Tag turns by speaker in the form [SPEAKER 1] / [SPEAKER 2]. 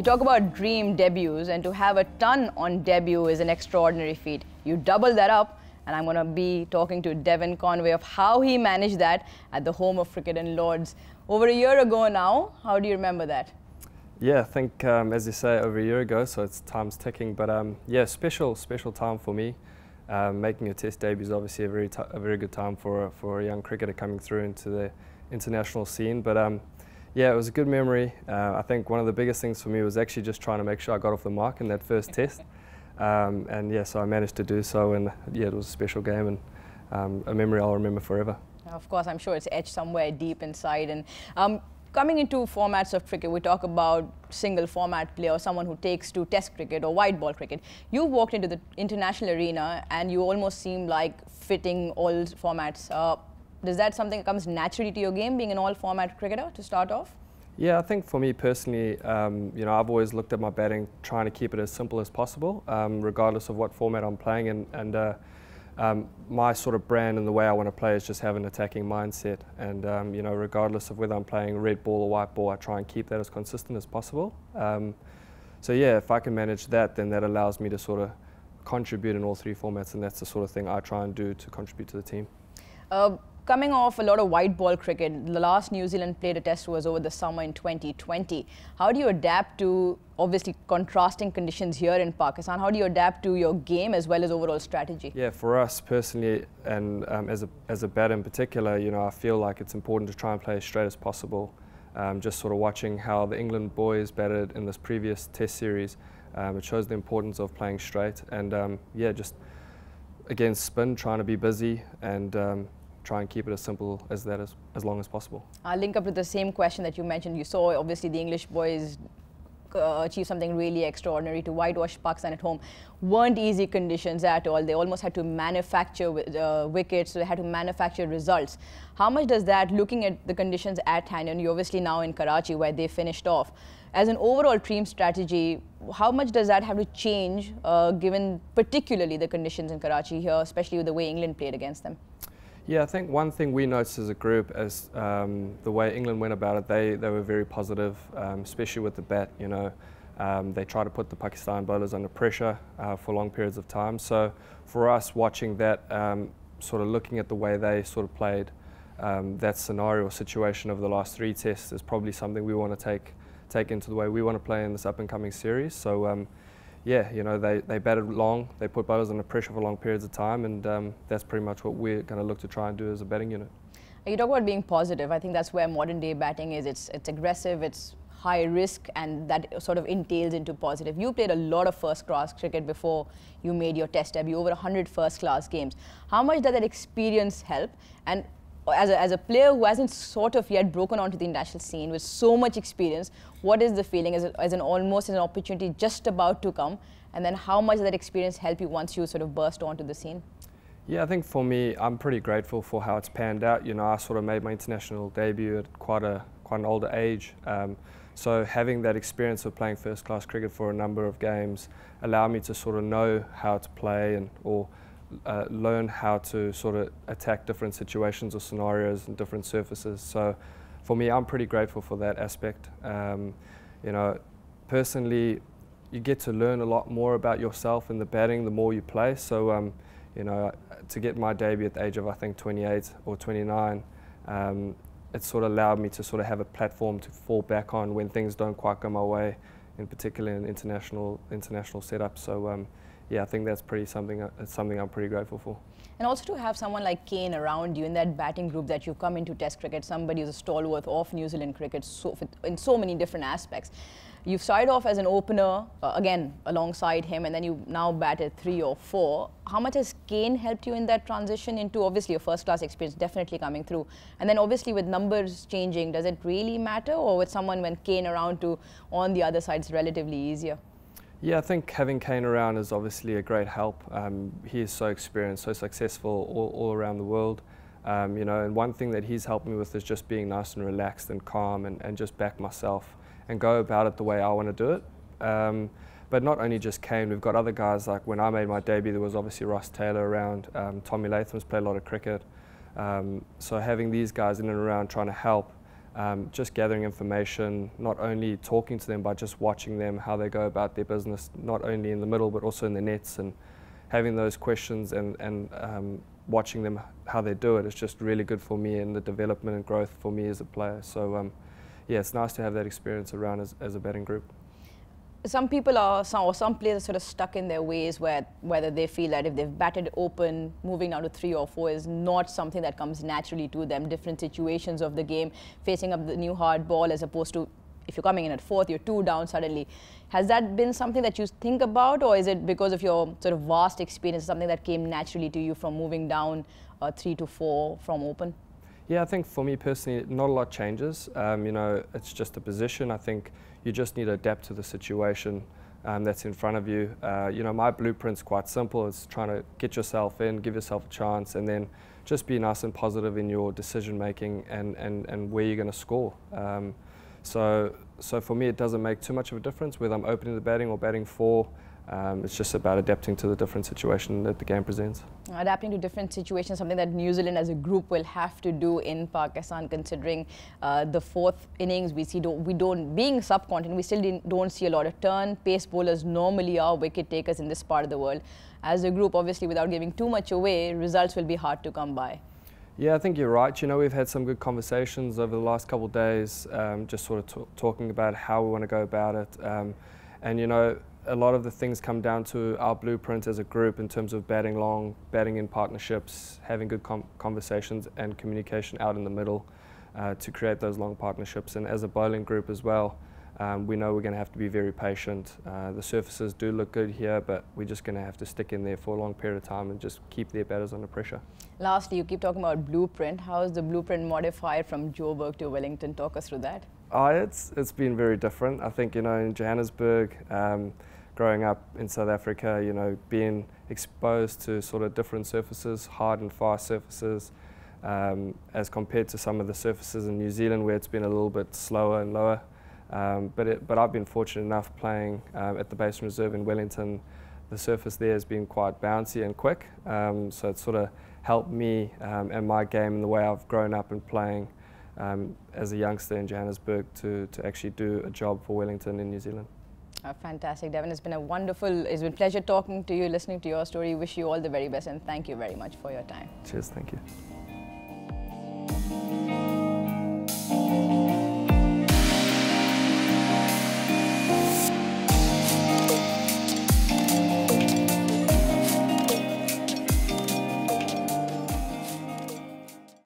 [SPEAKER 1] talk about dream debuts, and to have a ton on debut is an extraordinary feat. You double that up, and I'm going to be talking to Devon Conway of how he managed that at the home of cricket in Lords. Over a year ago now, how do you remember that?
[SPEAKER 2] Yeah, I think, as you say, over a year ago, so it's time's ticking. But yeah, special time for me. Making a Test debut is obviously a very good time for a young cricketer coming through into the international scene. But yeah, it was a good memory. I think one of the biggest things for me was actually just trying to make sure I got off the mark in that first Test. And yeah, so I managed to do so, and yeah, it was a special game and a memory I'll remember forever.
[SPEAKER 1] Of course, I'm sure it's etched somewhere deep inside. And coming into formats of cricket, we talk about single format player, someone who takes to Test cricket or white ball cricket. You walked into the international arena and you almost seem like fitting all formats. Is that something that comes naturally to your game, being an all-format cricketer to start off?
[SPEAKER 2] Yeah, I think for me personally, you know, I've always looked at my batting trying to keep it as simple as possible, regardless of what format I'm playing in. And my sort of brand and the way I want to play is just have an attacking mindset. And you know, regardless of whether I'm playing red ball or white ball, I try and keep that as consistent as possible. So yeah, if I can manage that, then that allows me to sort of contribute in all three formats, and that's the sort of thing I try and do to contribute to the team.
[SPEAKER 1] Coming off a lot of white ball cricket, the last New Zealand played a Test was over the summer in 2020. How do you adapt to, obviously, contrasting conditions here in Pakistan? How do you adapt to your game as well as overall strategy?
[SPEAKER 2] Yeah, for us personally, and as a batter in particular, you know, I feel like it's important to try and play as straight as possible. Just sort of watching how the England boys batted in this previous Test series, it shows the importance of playing straight. And yeah, just against spin, trying to be busy and try and keep it as simple as that, as long as possible.
[SPEAKER 1] I'll link up to the same question that you mentioned. You saw obviously the English boys achieve something really extraordinary to whitewash Pakistan at home. Weren't easy conditions at all. They almost had to manufacture wickets, so they had to manufacture results. How much does that, looking at the conditions at hand, and you're obviously now in Karachi where they finished off, as an overall team strategy, how much does that have to change given particularly the conditions in Karachi here, especially with the way England played against them?
[SPEAKER 2] Yeah, I think one thing we noticed as a group, as the way England went about it, they were very positive, especially with the bat. You know, they try to put the Pakistan bowlers under pressure for long periods of time. So for us, watching that, sort of looking at the way they sort of played that scenario or situation over the last three Tests is probably something we want to take into the way we want to play in this up-and-coming series. So yeah, you know, they batted long, they put bowlers under pressure for long periods of time, and that's pretty much what we're going to look to try and do as a batting unit.
[SPEAKER 1] You talk about being positive. I think that's where modern day batting is. It's aggressive, it's high risk, and that sort of entails into positive. You played a lot of first-class cricket before you made your Test debut, over 100 first-class games. How much does that experience help? And as a player who hasn't sort of yet broken onto the international scene with so much experience, what is the feeling as almost an opportunity just about to come? And then how much does that experience help you once you sort of burst onto the scene?
[SPEAKER 2] Yeah, I think for me, I'm pretty grateful for how it's panned out. You know, I sort of made my international debut at quite an older age. So having that experience of playing first-class cricket for a number of games allowed me to sort of know how to play or learn how to sort of attack different situations or scenarios and different surfaces. So for me, I'm pretty grateful for that aspect. You know, personally, you get to learn a lot more about yourself in the batting the more you play. So you know, to get my debut at the age of I think 28 or 29, it sort of allowed me to sort of have a platform to fall back on when things don't quite go my way, in particular in international setup. So yeah, I think that's something I'm pretty grateful for.
[SPEAKER 1] And also to have someone like Kane around you in that batting group that you come into Test cricket, somebody who's a stalwart of New Zealand cricket in so many different aspects. You've started off as an opener, again, alongside him, and then you now batted 3 or 4. How much has Kane helped you in that transition into obviously a first-class experience definitely coming through? And then obviously with numbers changing, does it really matter? Or with someone when Kane around on the other side, it's relatively easier?
[SPEAKER 2] Yeah, I think having Kane around is obviously a great help. He is so experienced, so successful all around the world. You know, and one thing that he's helped me with is just being nice and relaxed and calm and just back myself and go about it the way I want to do it. But not only just Kane, we've got other guys, like when I made my debut, there was obviously Ross Taylor around. Tommy Latham's played a lot of cricket. So having these guys in and around trying to help just gathering information, not only talking to them, but just watching them, how they go about their business, not only in the middle, but also in the nets, and having those questions and watching them, how they do it, is just really good for me and the development and growth for me as a player. So yeah, it's nice to have that experience around as a batting group.
[SPEAKER 1] Some people are, some players are sort of stuck in their ways whether they feel that if they've batted open, moving down to 3 or 4 is not something that comes naturally to them. Different situations of the game, facing up the new hard ball as opposed to if you're coming in at 4th, you're 2 down suddenly. Has that been something that you think about, or is it because of your sort of vast experience, something that came naturally to you from moving down 3 to 4 from open?
[SPEAKER 2] Yeah, I think for me personally, not a lot changes. You know, it's just a position. I think you just need to adapt to the situation that's in front of you. You know, my blueprint's quite simple. It's trying to get yourself in, give yourself a chance, and then just be nice and positive in your decision making and where you're going to score. So for me, it doesn't make too much of a difference whether I'm opening the batting or batting 4. It's just about adapting to the different situation that the game presents.
[SPEAKER 1] Adapting to different situations, something that New Zealand as a group will have to do in Pakistan, considering the 4th innings. Being subcontinent, we still don't see a lot of turn. Pace bowlers normally are wicket takers in this part of the world. As a group, obviously, without giving too much away, results will be hard to come by.
[SPEAKER 2] Yeah, I think you're right. You know, we've had some good conversations over the last couple of days, just sort of talking about how we want to go about it. And, you know, a lot of the things come down to our blueprint as a group in terms of batting long, batting in partnerships, having good conversations and communication out in the middle to create those long partnerships. And as a bowling group as well, we know we're going to have to be very patient. The surfaces do look good here, but we're just going to have to stick in there for a long period of time and just keep their batters under pressure.
[SPEAKER 1] Lastly, you keep talking about blueprint. How is the blueprint modified from Joburg to Wellington? Talk us through that.
[SPEAKER 2] It's been very different. I think, you know, in Johannesburg, growing up in South Africa, you know, being exposed to sort of different surfaces, hard and fast surfaces, as compared to some of the surfaces in New Zealand where it's been a little bit slower and lower. But I've been fortunate enough playing at the Basin Reserve in Wellington. The surface there has been quite bouncy and quick, so it's sort of helped me and my game and the way I've grown up and playing as a youngster in Johannesburg to actually do a job for Wellington in New Zealand.
[SPEAKER 1] Fantastic, Devon. It's been a pleasure talking to you, listening to your story. Wish you all the very best, and thank you very much for your time.
[SPEAKER 2] Cheers, thank you.